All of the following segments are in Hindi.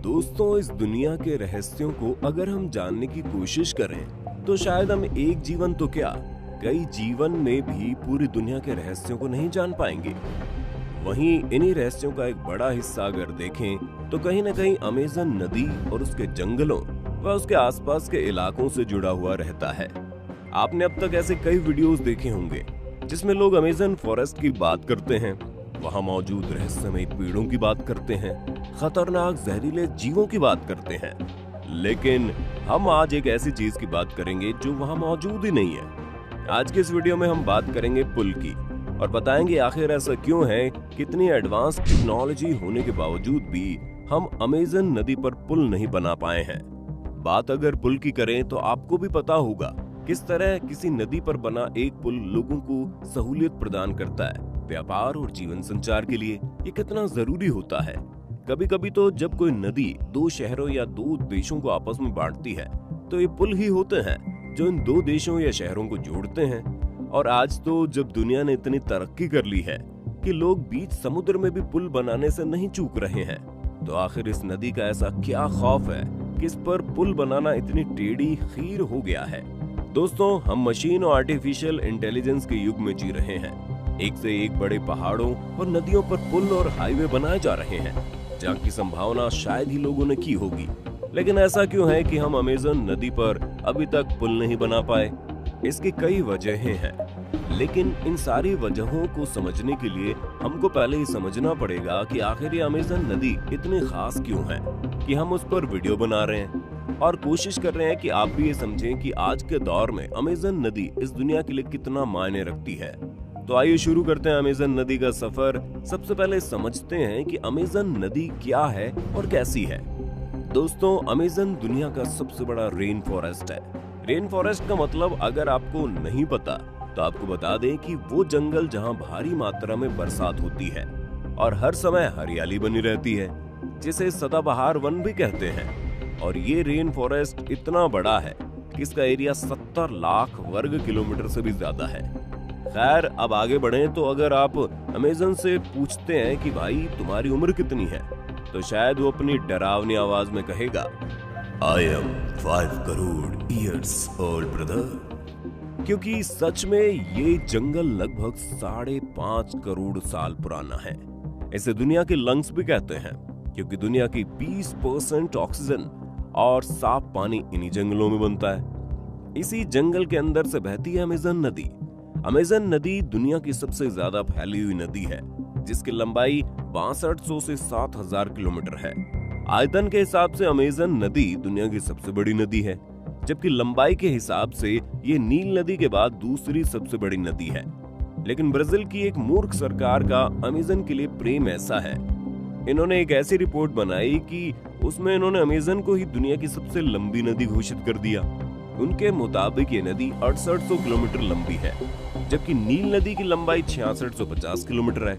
दोस्तों, इस दुनिया के रहस्यों को अगर हम जानने की कोशिश करें तो शायद हम एक जीवन तो क्या, कई जीवन में भी पूरी दुनिया के रहस्यों को नहीं जान पाएंगे। वहीं इन्हीं रहस्यों का एक बड़ा हिस्सा अगर देखें तो कहीं न कहीं अमेज़न नदी और उसके जंगलों व उसके आसपास के इलाकों से जुड़ा हुआ रहता है। आपने अब तक ऐसे कई वीडियोस देखे होंगे जिसमें लोग अमेज़न फॉरेस्ट की बात करते हैं, वहां मौजूद रहस्यमय पेड़ों की बात करते हैं, खतरनाक जहरीले जीवों की बात करते हैं। लेकिन हम आज एक ऐसी चीज की बात करेंगे जो वहां मौजूद ही नहीं है। आज के इस वीडियो में हम बात करेंगे पुल की और बताएंगे आखिर ऐसा क्यों है, कितनी एडवांस टेक्नोलॉजी होने के बावजूद भी हम अमेज़न नदी पर पुल नहीं बना पाए हैं। बात अगर पुल की करें तो आपको भी पता होगा किस तरह किसी नदी पर बना एक पुल लोगों को सहूलियत प्रदान करता है। व्यापार और जीवन संचार के लिए ये कितना जरूरी होता है। कभी कभी तो जब कोई नदी दो शहरों या दो देशों को आपस में बांटती है तो ये पुल ही होते हैं जो इन दो देशों या शहरों को जोड़ते हैं। और आज तो जब दुनिया ने इतनी तरक्की कर ली है कि लोग बीच समुद्र में भी पुल बनाने से नहीं चूक रहे हैं, तो आखिर इस नदी का ऐसा क्या खौफ है कि इस पर पुल बनाना इतनी टेढ़ी खीर हो गया है। दोस्तों, हम मशीन और आर्टिफिशियल इंटेलिजेंस के युग में जी रहे हैं। एक से एक बड़े पहाड़ों और नदियों पर पुल और हाईवे बनाए जा रहे हैं जहाँ की संभावना शायद ही लोगों ने की होगी। लेकिन ऐसा क्यों है कि हम अमेज़न नदी पर अभी तक पुल नहीं बना पाए? इसकी कई वजहें हैं, लेकिन इन सारी वजहों को समझने के लिए हमको पहले ही समझना पड़ेगा कि आखिर ये अमेज़न नदी इतनी खास क्यों है कि हम उस पर वीडियो बना रहे हैं और कोशिश कर रहे हैं कि आप भी ये समझें कि आज के दौर में अमेज़न नदी इस दुनिया के लिए कितना मायने रखती है। तो आइए शुरू करते हैं अमेज़न नदी का सफर। सबसे पहले समझते हैं कि अमेज़न नदी क्या है और कैसी है। दोस्तों, अमेज़न दुनिया का सबसे बड़ा रेन फॉरेस्ट है। रेन फॉरेस्ट का मतलब अगर आपको नहीं पता तो आपको बता दें कि वो जंगल जहां भारी मात्रा में बरसात होती है और हर समय हरियाली बनी रहती है, जिसे सदाबहार वन भी कहते हैं। और ये रेन फॉरेस्ट इतना बड़ा है कि इसका एरिया 70 लाख वर्ग किलोमीटर से भी ज्यादा है। खैर, अब आगे बढ़ें तो अगर आप अमेज़न से पूछते हैं कि भाई तुम्हारी उम्र कितनी है, तो शायद वो अपनी डरावनी आवाज में कहेगा, I am 5 crore years old brother. क्योंकि सच में ये जंगल लगभग 5.5 करोड़ साल पुराना है। इसे दुनिया के लंग्स भी कहते हैं क्योंकि दुनिया की 20% ऑक्सीजन और साफ पानी इन्हीं जंगलों में बनता है। इसी जंगल के अंदर से बहती है अमेज़न नदी। अमेज़न नदी दुनिया की सबसे ज्यादा फैली हुई नदी है, जिसकी लंबाई 6200 से 7000 किलोमीटर है। आयतन के हिसाब से अमेज़न नदी दुनिया की सबसे बड़ी नदी है, जबकि लंबाई के हिसाब से ये नील नदी के बाद दूसरी सबसे बड़ी नदी है। लेकिन ब्राजील की एक मूर्ख सरकार का अमेज़न के लिए प्रेम ऐसा है, इन्होंने एक ऐसी रिपोर्ट बनाई कि उसमें इन्होंने अमेज़न को ही दुनिया की सबसे लंबी नदी घोषित कर दिया। उनके मुताबिक ये नदी 6800 किलोमीटर लंबी है, जबकि नील नदी की लंबाई 6650 किलोमीटर है।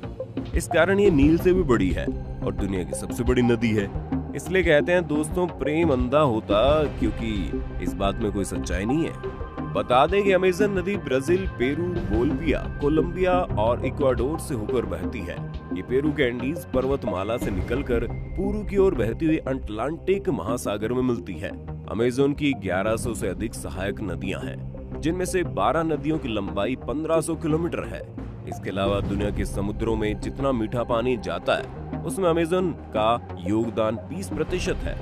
इस कारण ये नील से भी बड़ी है और दुनिया की सबसे बड़ी नदी है। इसलिए कहते हैं दोस्तों, प्रेम अंधा होता, क्योंकि इस बात में कोई सच्चाई नहीं है। बता दें कि अमेज़न नदी ब्राजील, पेरू, बोलिविया, कोलंबिया और इक्वाडोर से होकर बहती है। ये पेरू के एंडीज पर्वतमाला से निकलकर पूर्व की ओर बहती हुई अटलांटिक महासागर में मिलती है। अमेज़न की 1100 से अधिक सहायक नदियां हैं, जिनमें से 12 नदियों की लंबाई 1500 किलोमीटर है। इसके अलावा दुनिया के समुद्रों में जितना मीठा पानी जाता है उसमें अमेज़न का योगदान 20% है।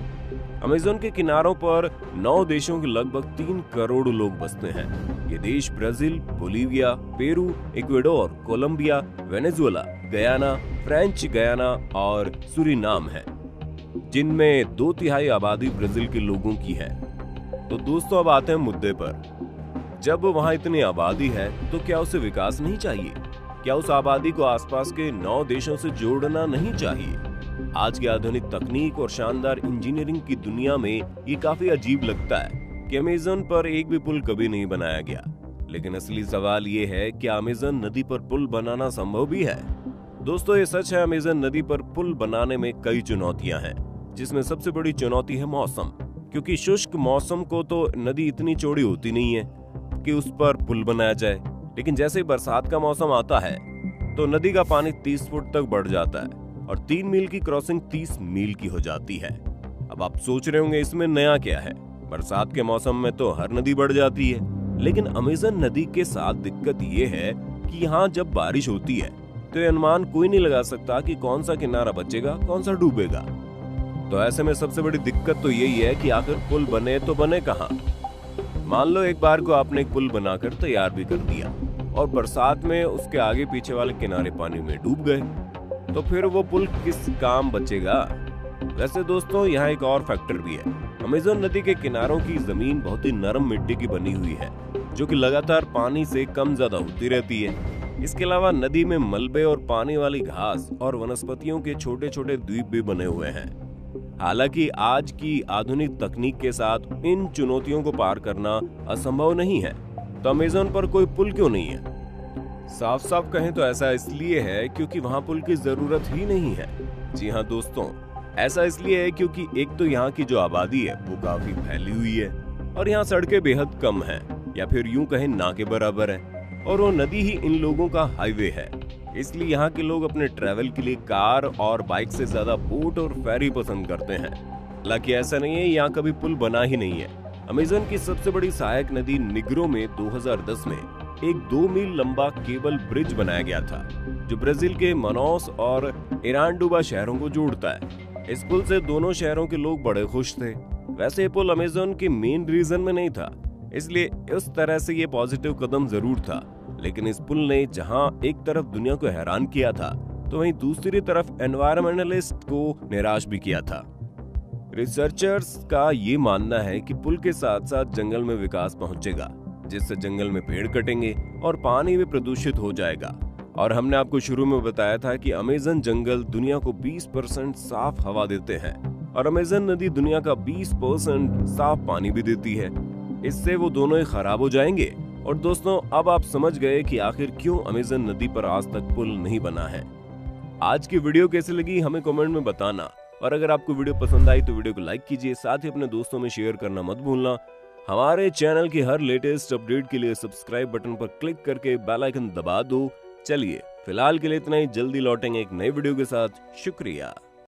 अमेज़न के किनारों पर 9 देशों के लगभग 3 करोड़ लोग बसते हैं। ये देश Brazil, Bolivia, Peru, Ecuador, Colombia, Venezuela, Guyana, French Guiana और सूरीनाम है, जिनमें 2/3 आबादी ब्राजील के लोगों की है। तो दोस्तों, अब आते हैं मुद्दे पर। जब वहां इतनी आबादी है तो क्या उसे विकास नहीं चाहिए? क्या उस आबादी को आसपास के 9 देशों से जोड़ना नहीं चाहिए? आज की आधुनिक तकनीक और शानदार इंजीनियरिंग की दुनिया में ये काफी अजीब लगता है कि अमेज़न पर एक भी पुल कभी नहीं बनाया गया। लेकिन असली सवाल ये है, क्या अमेज़न नदी पर पुल बनाना संभव भी है? दोस्तों, ये सच है, अमेज़न नदी पर पुल बनाने में कई चुनौतियां हैं, जिसमें सबसे बड़ी चुनौती है मौसम। क्योंकि शुष्क मौसम को तो नदी इतनी चौड़ी होती नहीं है कि उस पर पुल बनाया जाए। लेकिन जैसे ही बरसात का मौसम आता है तो नदी का पानी 30 फुट तक बढ़ जाता है और 3 मील की क्रॉसिंग 30 मील की हो जाती है। अब आप सोच रहे होंगे इसमें नया क्या है, बरसात के मौसम में तो हर नदी बढ़ जाती है। लेकिन अमेज़न नदी के साथ दिक्कत ये है कि यहाँ जब बारिश होती है तो ये अनुमान कोई नहीं लगा सकता कि कौन सा किनारा बचेगा कौन सा डूबेगा। तो ऐसे में सबसे बड़ी दिक्कत तो यही है कि आखिर पुल बने तो बने कहाँ। मान लो एक बार को आपने एक पुल बनाकर तैयार भी कर दिया और बरसात में उसके आगे पीछे वाले किनारे पानी में डूब गए, तो फिर वो पुल किस काम बचेगा। वैसे दोस्तों यहाँ एक और फैक्टर भी है। अमेज़न नदी के किनारों की जमीन बहुत ही नरम मिट्टी की बनी हुई है जो कि लगातार पानी से कम ज्यादा होती रहती है। इसके अलावा नदी में मलबे और पानी वाली घास और वनस्पतियों के छोटे छोटे द्वीप भी बने हुए हैं। हालांकि आज की आधुनिक तकनीक के साथ इन चुनौतियों को पार करना असंभव नहीं है, तो अमेज़न पर कोई पुल क्यों नहीं है? साफ साफ कहें तो ऐसा इसलिए है क्योंकि वहां पुल की जरूरत ही नहीं है। जी हाँ दोस्तों, ऐसा इसलिए है क्योंकि एक तो यहाँ की जो आबादी है वो काफी फैली हुई है और यहाँ सड़कें बेहद कम हैं, या फिर यूं कहें ना के बराबर है, और वो नदी ही इन लोगों का हाईवे है। इसलिए यहाँ के लोग अपने ट्रैवल के लिए कार और बाइक से ज्यादा बोट और फेरी पसंद करते हैं। हालांकि ऐसा नहीं है यहाँ कभी पुल बना ही नहीं है। अमेज़न की सबसे बड़ी सहायक नदी निग्रो में 2010 में एक 2 मील लंबा केबल ब्रिज बनाया गया था जो ब्राजील के मनौस और इरांडुबा शहरों को जोड़ता है। इस पुल से दोनों शहरों के लोग बड़े खुश थे। वैसे ये पुल अमेज़न के मेन रीजन में नहीं था, इसलिए उस तरह से ये पॉजिटिव कदम जरूर था, लेकिन इस पुल ने जहां एक तरफ दुनिया को हैरान किया था तो वहीं दूसरी तरफ एनवायरमेंटलिस्ट को निराश भी किया था। रिसर्चर्स का ये मानना है कि पुल के साथ साथ जंगल में विकास पहुंचेगा, जिससे जंगल में पेड़ कटेंगे और पानी भी प्रदूषित हो जाएगा। और हमने आपको शुरू में बताया था कि अमेज़न जंगल दुनिया को 20% साफ हवा देते हैं और अमेज़न नदी दुनिया का 20% साफ पानी भी देती है। इससे वो दोनों ही खराब हो जाएंगे। और दोस्तों, अब आप समझ गए कि आखिर क्यों अमेज़न नदी पर आज तक पुल नहीं बना है। आज की वीडियो कैसी लगी हमें कमेंट में बताना, और अगर आपको वीडियो पसंद आई तो वीडियो को लाइक कीजिए, साथ ही अपने दोस्तों में शेयर करना मत भूलना। हमारे चैनल की हर लेटेस्ट अपडेट के लिए सब्सक्राइब बटन पर क्लिक करके बेल आइकन दबा दो। चलिए फिलहाल के लिए इतना ही, जल्दी लौटेंगे एक नई वीडियो के साथ। शुक्रिया।